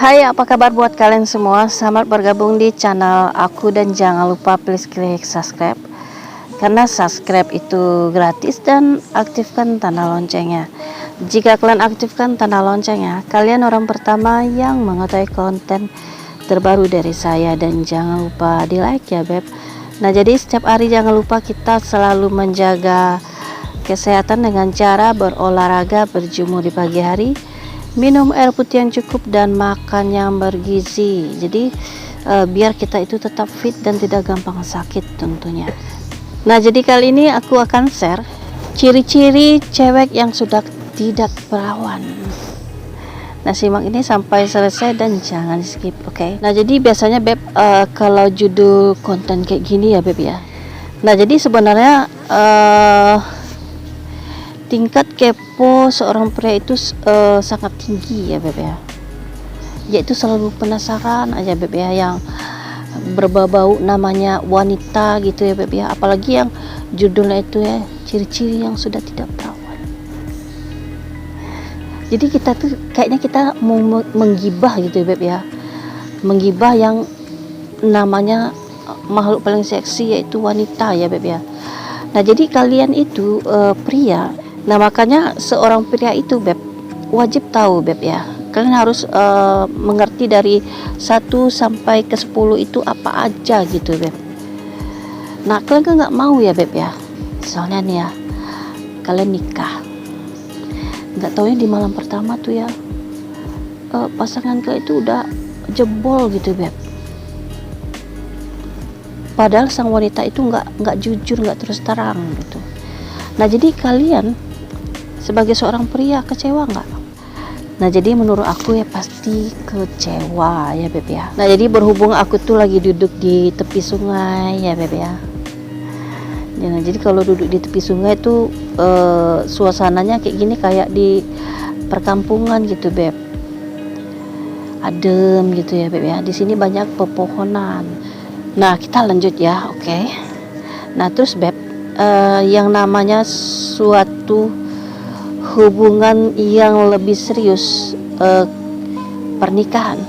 Hai, apa kabar buat kalian semua? Selamat bergabung di channel aku dan jangan lupa please klik subscribe. Karena subscribe itu gratis dan aktifkan tanda loncengnya. Jika kalian aktifkan tanda loncengnya, kalian orang pertama yang mengetahui konten terbaru dari saya. Dan jangan lupa di like ya beb. Nah jadi setiap hari jangan lupa kita selalu menjaga kesehatan dengan cara berolahraga, berjemur di pagi hari, minum air putih yang cukup dan makan yang bergizi. Jadi biar kita itu tetap fit dan tidak gampang sakit tentunya. Nah jadi kali ini aku akan share ciri-ciri cewek yang sudah tidak perawan. Nah simak ini sampai selesai dan jangan skip, oke? Nah jadi biasanya beb kalau judul konten kayak gini ya beb ya. Nah jadi sebenarnya tingkat kepo seorang pria itu sangat tinggi ya beb ya. Yaitu selalu penasaran aja beb ya, yang berbau namanya wanita gitu ya beb ya. Apalagi yang judulnya itu ya, ciri-ciri yang sudah tidak perawan. Jadi kita tuh kayaknya kita mau menggibah gitu ya beb ya. Menggibah yang namanya makhluk paling seksi yaitu wanita ya beb ya. Nah jadi kalian itu pria. Nah makanya seorang pria itu beb wajib tahu beb ya. Kalian harus mengerti dari 1 sampai ke 10 itu apa aja gitu beb. Nah kalian kan nggak mau ya beb ya. Soalnya nih ya, kalian nikah, nggak taunya di malam pertama tuh ya pasangan kalian itu udah jebol gitu beb. Padahal sang wanita itu nggak jujur, nggak terus terang gitu. Nah jadi kalian sebagai seorang pria kecewa nggak? Nah jadi menurut aku ya pasti kecewa ya beb ya. Nah jadi berhubung aku tuh lagi duduk di tepi sungai ya beb ya. Nah jadi kalau duduk di tepi sungai tuh suasananya kayak gini, kayak di perkampungan gitu beb. Adem gitu ya beb ya. Di sini banyak pepohonan. Nah kita lanjut ya, oke. Nah terus beb yang namanya suatu hubungan yang lebih serius, pernikahan.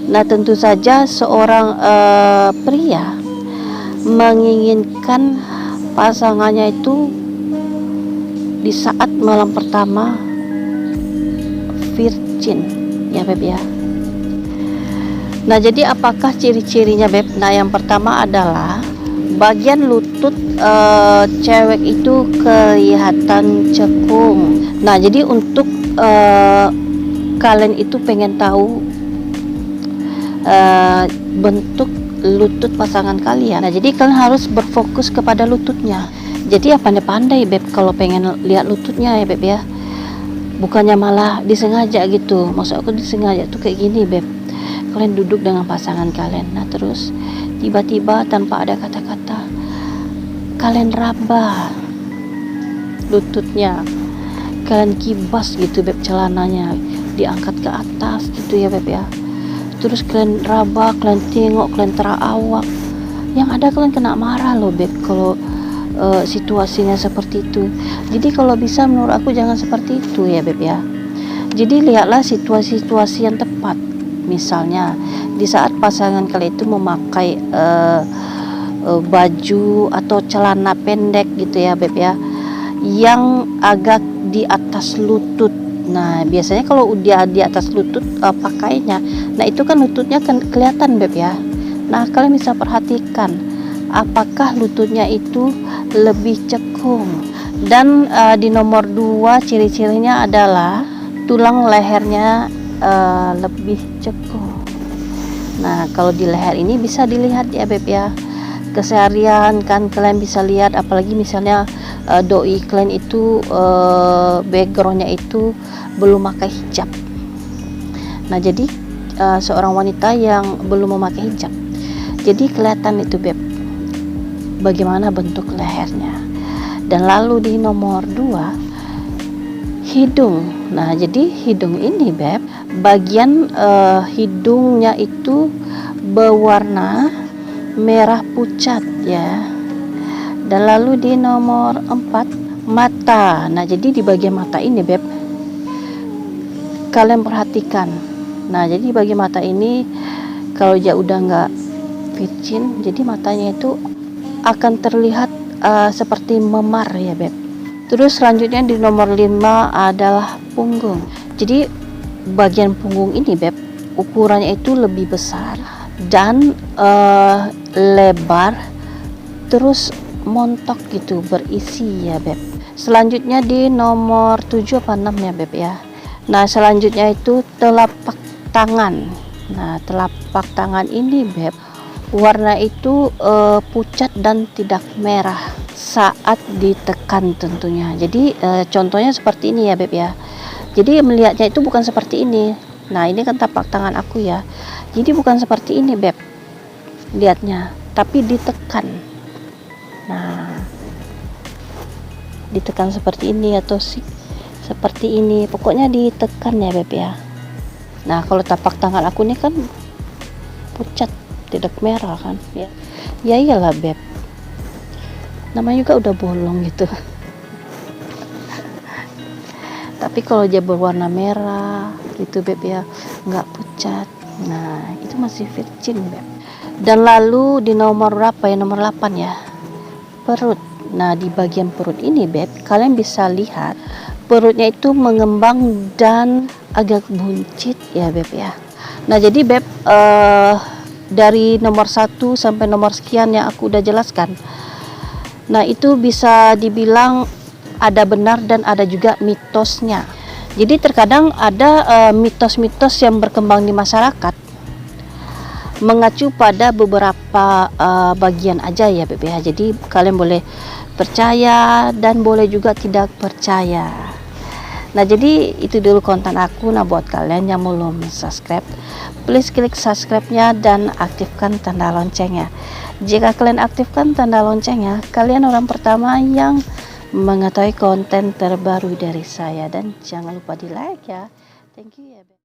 Nah tentu saja seorang pria menginginkan pasangannya itu di saat malam pertama virgin ya beb ya. Nah jadi apakah ciri-cirinya beb? Nah yang pertama adalah bagian lutut cewek itu kelihatan cekung. Nah jadi untuk kalian itu pengen tahu bentuk lutut pasangan kalian, nah jadi kalian harus berfokus kepada lututnya. Jadi ya pandai-pandai beb kalau pengen lihat lututnya ya beb ya. Bukannya malah disengaja gitu. Maksud aku disengaja tuh kayak gini beb. Kalian duduk dengan pasangan kalian, nah terus tiba-tiba tanpa ada kata-kata kalian raba lututnya, kalian kibas gitu beb, celananya diangkat ke atas gitu ya beb ya. Terus kalian raba, kalian tengok, kalian terawak. Yang ada kalian kena marah loh beb kalau situasinya seperti itu. Jadi kalau bisa menurut aku jangan seperti itu ya beb ya. Jadi lihatlah situasi-situasi yang tepat. Misalnya di saat pasangan kalian itu memakai baju atau celana pendek gitu ya beb ya, yang agak di atas lutut. Nah biasanya kalau dia di atas lutut pakainya, nah itu kan lututnya kan kelihatan beb ya. Nah kalian bisa perhatikan apakah lututnya itu lebih cekung. Dan di nomor 2 ciri-cirinya adalah tulang lehernya lebih cekung. Nah kalau di leher ini bisa dilihat ya beb ya, keseharian kan kalian bisa lihat, apalagi misalnya doi kalian itu backgroundnya itu belum memakai hijab. Nah jadi seorang wanita yang belum memakai hijab, jadi kelihatan itu beb bagaimana bentuk lehernya. Dan lalu di nomor 2 hidung. Nah jadi hidung ini beb, bagian hidungnya itu berwarna merah pucat ya. Dan lalu di nomor 4 mata. Nah jadi di bagian mata ini beb, kalian perhatikan Nah, jadi bagi mata ini kalau dia udah nggak virgin, jadi matanya itu akan terlihat seperti memar ya Beb. Terus selanjutnya di nomor 5 adalah punggung. Jadi bagian punggung ini Beb, ukurannya itu lebih besar dan lebar, terus montok gitu, berisi ya Beb. Selanjutnya di nomor 7 apa 6 ya Beb ya. Nah, selanjutnya itu telapak tangan. Nah, telapak tangan ini Beb, warna itu pucat dan tidak merah saat ditekan tentunya. Jadi contohnya seperti ini ya Beb ya. Jadi melihatnya itu bukan seperti ini. Nah, ini kan telapak tangan aku ya. Jadi bukan seperti ini Beb lihatnya, tapi ditekan. Nah, ditekan seperti ini atau seperti ini, pokoknya ditekan ya Beb ya. Nah, kalau tapak tangan aku ini kan pucat, tidak merah kan ya. Ya iyalah Beb, namanya juga udah bolong gitu. Tapi kalau dia berwarna merah gitu Beb ya, nggak pucat, nah itu masih virgin Beb. Dan lalu di nomor berapa ya, nomor 8 ya, perut. Nah, di bagian perut ini Beb, kalian bisa lihat perutnya itu mengembang dan agak buncit ya Beb ya. Nah, jadi Beb dari nomor 1 sampai nomor sekian yang aku udah jelaskan, nah itu bisa dibilang ada benar dan ada juga mitosnya. Jadi terkadang ada mitos-mitos yang berkembang di masyarakat mengacu pada beberapa bagian aja ya Beb ya. Jadi kalian boleh percaya dan boleh juga tidak percaya. Nah, jadi itu dulu konten aku. Nah, buat kalian yang belum subscribe, please klik subscribe-nya dan aktifkan tanda loncengnya. Jika kalian aktifkan tanda loncengnya, kalian orang pertama yang mengetahui konten terbaru dari saya. Dan jangan lupa di like ya. Thank you ya Beb.